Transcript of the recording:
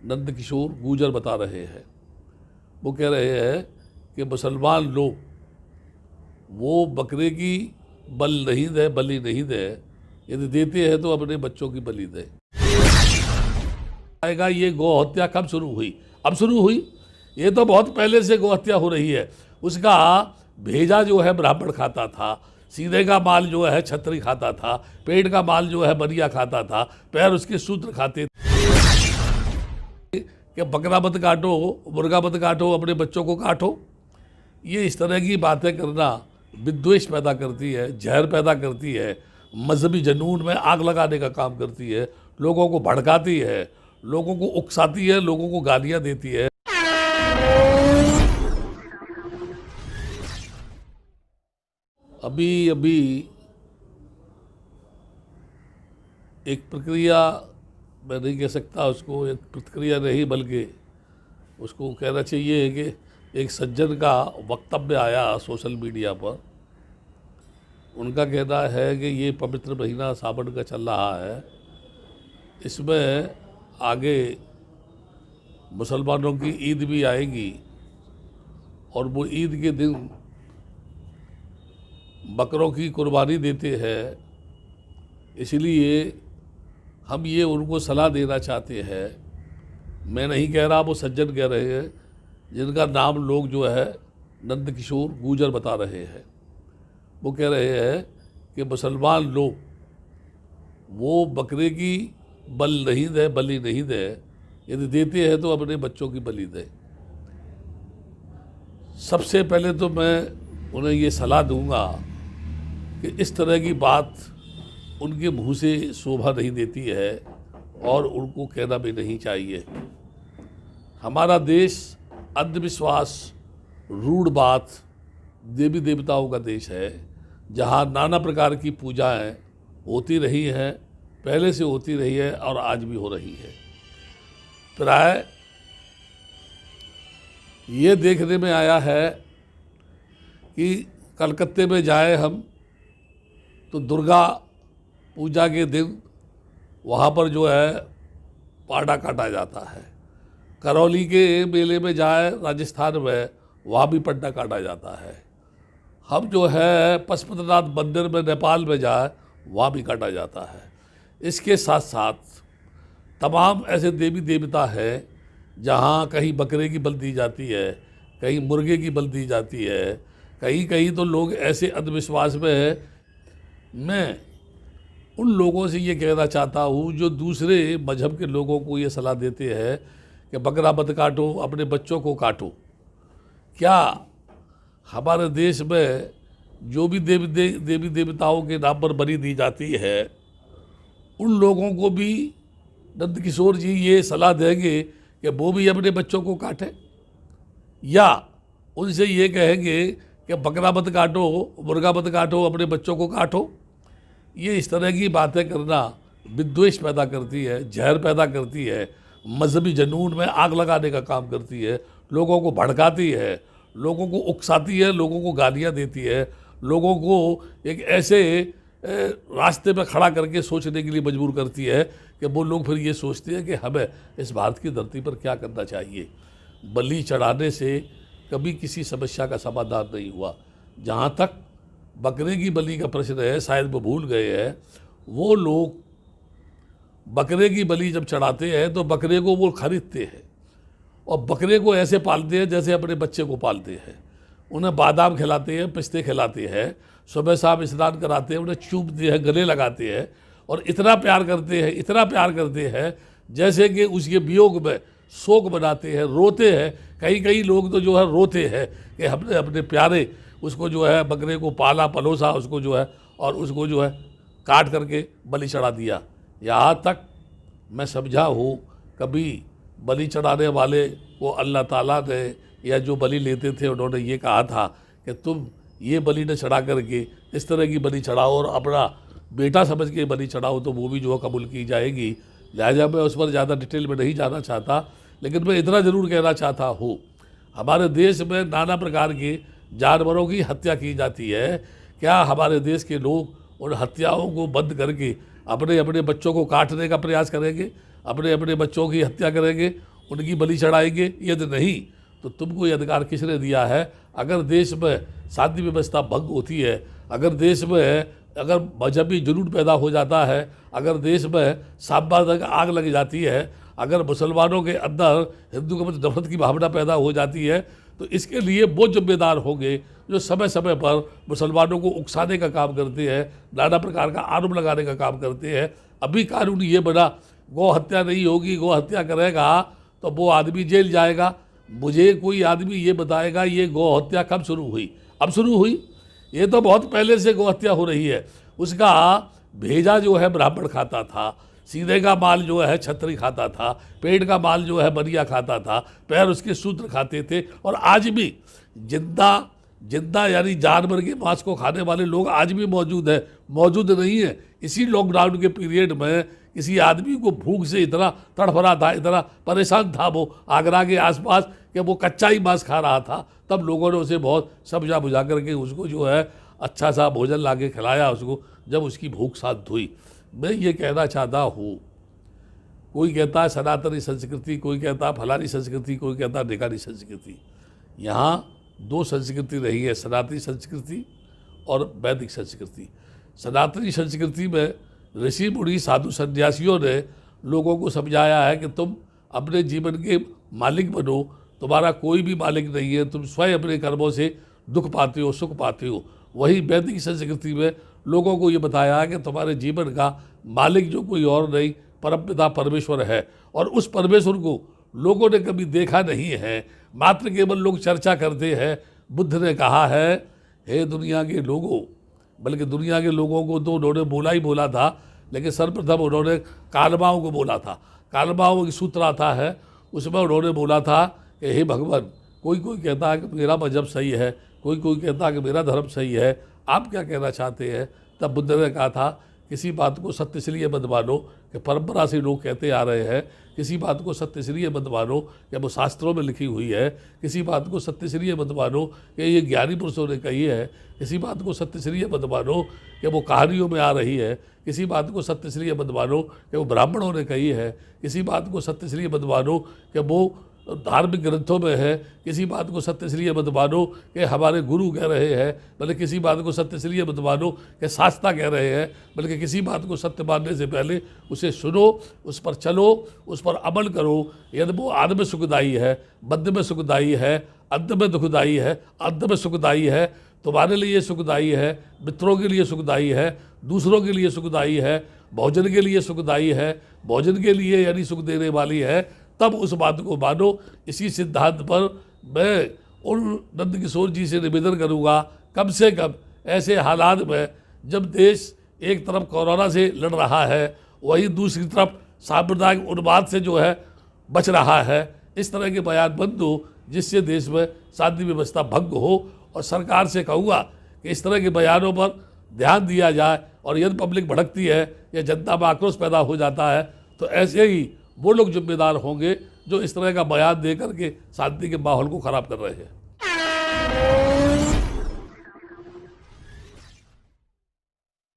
नंद किशोर गूजर बता रहे हैं। वो कह रहे हैं कि मुसलमान लोग वो बकरे की बलि नहीं दे, यदि देते हैं तो अपने बच्चों की बलि दे। आएगा ये गौ हत्या कब शुरू हुई? अब शुरू हुई? ये तो बहुत पहले से गौ हत्या हो रही है। उसका भेजा जो है ब्राह्मण खाता था, सीधे का माल जो है छत्री खाता था, पेट का माल जो है बनिया खाता था, पैर उसके सूत्र खाते थे। कि बकरा मत काटो, मुर्गा मत काटो, अपने बच्चों को काटो। ये इस तरह की बातें करना विद्वेष पैदा करती है, जहर पैदा करती है, मजहबी जनून में आग लगाने का काम करती है, लोगों को भड़काती है, लोगों को उकसाती है, लोगों को गालियां देती है। अभी एक प्रक्रिया, मैं नहीं कह सकता उसको एक प्रतिक्रिया नहीं, बल्कि उसको कहना चाहिए कि एक सज्जन का वक्तव्य आया सोशल मीडिया पर। उनका कहना है कि ये पवित्र महीना सावन का चल रहा है, इसमें आगे मुसलमानों की ईद भी आएगी और वो ईद के दिन बकरों की कुर्बानी देते हैं। इसलिए हम ये उनको सलाह देना चाहते हैं। मैं नहीं कह रहा, वो सज्जन कह रहे हैं, जिनका नाम लोग जो है नंद किशोर गूजर बता रहे हैं। वो कह रहे हैं कि मुसलमान लोग वो बकरे की बलि नहीं दे, यदि देते हैं तो अपने बच्चों की बलि दे। सबसे पहले तो मैं उन्हें ये सलाह दूंगा कि इस तरह की बात उनके मुंह से शोभा नहीं देती है और उनको कहना भी नहीं चाहिए। हमारा देश अंधविश्वास, रूढ़ बात, देवी देवताओं का देश है, जहाँ नाना प्रकार की पूजाएं होती रही हैं, पहले से होती रही है और आज भी हो रही है। प्राय ये देखने में आया है कि कलकत्ते में जाए हम तो दुर्गा पूजा के दिन वहाँ पर जो है पाड़ा काटा जाता है। करौली के मेले में जाए राजस्थान में, वहाँ भी पड्डा काटा जाता है। हम जो है पशुपतिनाथ मंदिर में नेपाल में जाए, वहाँ भी काटा जाता है। इसके साथ साथ तमाम ऐसे देवी देवता हैं जहाँ कहीं बकरे की बलि दी जाती है, कहीं मुर्गे की बलि दी जाती है, कहीं कहीं तो लोग ऐसे अंधविश्वास में हैं। मैं उन लोगों से ये कहना चाहता हूँ जो दूसरे मजहब के लोगों को ये सलाह देते हैं कि बकरा मत काटो, अपने बच्चों को काटो। क्या हमारे देश में जो भी देवी देवताओं के नाम पर बलि दी जाती है, उन लोगों को भी नंद किशोर जी ये सलाह देंगे कि वो भी अपने बच्चों को काटें, या उनसे ये कहेंगे कि बकरा मत काटो, मुर्गा मत काटो, अपने बच्चों को काटो? ये इस तरह की बातें करना विद्वेष पैदा करती है, जहर पैदा करती है, मजहबी जनून में आग लगाने का काम करती है, लोगों को भड़काती है, लोगों को उकसाती है, लोगों को गालियां देती है, लोगों को एक ऐसे रास्ते पे खड़ा करके सोचने के लिए मजबूर करती है कि वो लोग फिर ये सोचते हैं कि हमें इस भारत की धरती पर क्या करना चाहिए। बलि चढ़ाने से कभी किसी समस्या का समाधान नहीं हुआ। जहाँ तक बकरे की बलि का प्रश्न है, शायद वो भूल गए हैं। वो लोग बकरे की बलि जब चढ़ाते हैं तो बकरे को वो खरीदते हैं और बकरे को ऐसे पालते हैं जैसे अपने बच्चे को पालते हैं। उन्हें बादाम खिलाते हैं, पिस्ते खिलाते हैं, सुबह शाम स्नान कराते हैं, उन्हें चूमते हैं, गले लगाते हैं और इतना प्यार करते हैं जैसे कि उसके वियोग में शोक बनाते हैं, रोते हैं। कई लोग तो जो है रोते हैं कि हमने अपने प्यारे उसको जो है बकरे को पाला पलोसा, उसको जो है और उसको जो है काट करके बलि चढ़ा दिया। यहाँ तक मैं समझा हूँ कभी बलि चढ़ाने वाले को अल्लाह ताला ने या जो बलि लेते थे उन्होंने ये कहा था कि तुम ये बलि न चढ़ा करके इस तरह की बलि चढ़ाओ और अपना बेटा समझ के बलि चढ़ाओ तो वो भी जो है कबूल की जाएगी। लिहाजा मैं उस पर ज़्यादा डिटेल में नहीं जाना चाहता, लेकिन मैं इतना ज़रूर कहना चाहता हूँ, हमारे देश में नाना प्रकार के जानवरों की हत्या की जाती है। क्या हमारे देश के लोग उन हत्याओं को बंद करके अपने बच्चों को काटने का प्रयास करेंगे, अपने बच्चों की हत्या करेंगे उनकी बलि चढ़ाएंगे? यदि नहीं तो तुमको ये अधिकार किसने दिया है? अगर देश में शांति व्यवस्था भंग होती है, अगर देश में अगर मजहबी जुनून पैदा हो जाता है, अगर देश में सांप्रदायिक आग लग जाती है, अगर मुसलमानों के अंदर हिंदू के प्रति नफरत की भावना पैदा हो जाती है, तो इसके लिए वो जिम्मेदार होंगे जो समय समय पर मुसलमानों को उकसाने का काम करते हैं, नाना प्रकार का आरोप लगाने का काम करते हैं। अभी कानून ये बना, गौ हत्या नहीं होगी, गौ हत्या करेगा तो वो आदमी जेल जाएगा। मुझे कोई आदमी ये बताएगा ये गौ हत्या कब शुरू हुई? अब शुरू हुई? ये तो बहुत पहले से गौ हत्या हो रही है। उसका भेजा जो है ब्राह्मण खाता था, सीधे का माल जो है छत्री खाता था, पेट का माल जो है बनिया खाता था, पैर उसके शूद्र खाते थे। और आज भी जिंदा यानी जानवर के मांस को खाने वाले लोग आज भी मौजूद नहीं है। इसी लॉकडाउन के पीरियड में किसी आदमी को भूख से इतना तड़फड़ा था, इतना परेशान था वो आगरा के आसपास कि वो कच्चा ही मांस खा रहा था। तब लोगों ने उसे बहुत समझा बुझा करके उसको जो है अच्छा सा भोजन ला के खिलाया उसको, जब उसकी भूख शांत हुई। मैं ये कहना चाहता हूँ, कोई कहता है सनातनी संस्कृति, कोई कहता है फलानी संस्कृति, कोई कहता है ढिकानी संस्कृति। यहाँ दो संस्कृति रही है, सनातनी संस्कृति और वैदिक संस्कृति। सनातनी संस्कृति में ऋषि मुनि साधु सन्यासियों ने लोगों को समझाया है कि तुम अपने जीवन के मालिक बनो, तुम्हारा कोई भी मालिक नहीं है, तुम स्वयं अपने कर्मों से दुख पाते हो, सुख पाते हो। वही वैदिक संस्कृति में लोगों को ये बताया है कि तुम्हारे जीवन का मालिक जो कोई और नहीं, परमपिता परमेश्वर है। और उस परमेश्वर को लोगों ने कभी देखा नहीं है, मात्र केवल लोग चर्चा करते हैं। बुद्ध ने कहा है, हे दुनिया के लोगों, बल्कि दुनिया के लोगों को तो उन्होंने बोला ही बोला था, लेकिन सर्वप्रथम उन्होंने कालमाओं को बोला था। कालमाओं की सूत्र आता है, उसमें उन्होंने बोला था कि हे भगवान, कोई कहता है कि मेरा मजहब सही है, कोई कहता है कि मेरा धर्म सही है, आप क्या कहना चाहते हैं? तब बुद्ध ने कहा था, किसी बात को सत्य इसलिए मत मानो कि परंपरा से लोग कहते आ रहे हैं, किसी बात को सत्य इसलिए मत मानो कि वो शास्त्रों में लिखी हुई है, किसी बात को सत्य इसलिए मत मानो कि ये ज्ञानी पुरुषों ने कही है, किसी बात को सत्य इसलिए मत मानो कि वो कहानियों में आ रही है, किसी बात को सत्य इसलिए मत मानो कि वो ब्राह्मणों ने कही है, किसी बात को सत्य इसलिए मत मानो कि वो धार्मिक ग्रंथों में है, किसी बात को सत्य इसलिए मत मानो कि हमारे गुरु कह रहे हैं, बल्कि किसी बात को सत्य इसलिए मत मानो कि शास्त्रा कह रहे हैं, बल्कि किसी बात को सत्य मानने से पहले उसे सुनो, उस पर चलो, उस पर अमल करो। यदि वो आदि में सुखदायी है, मध्य में सुखदायी है, अंत में दुखदायी है, अंत में सुखदायी है, तुम्हारे लिए सुखदायी है, मित्रों के लिए सुखदायी है, दूसरों के लिए सुखदायी है, भोजन के लिए सुखदायी है, भोजन के लिए यानी सुख देने वाली है, तब उस बात को मानो। इसी सिद्धांत पर मैं उन नंद किशोर जी से निवेदन करूँगा, कम से कम ऐसे हालात में जब देश एक तरफ कोरोना से लड़ रहा है, वहीं दूसरी तरफ सांप्रदायिक उन्माद से जो है बच रहा है, इस तरह के बयान बंद हो जिससे देश में शांति व्यवस्था भंग हो। और सरकार से कहूँगा कि इस तरह के बयानों पर ध्यान दिया जाए, और यदि पब्लिक भड़कती है या जनता में आक्रोश पैदा हो जाता है, तो ऐसे ही वो लोग जिम्मेदार होंगे जो इस तरह का बयान दे करके शांति के माहौल को खराब कर रहे हैं।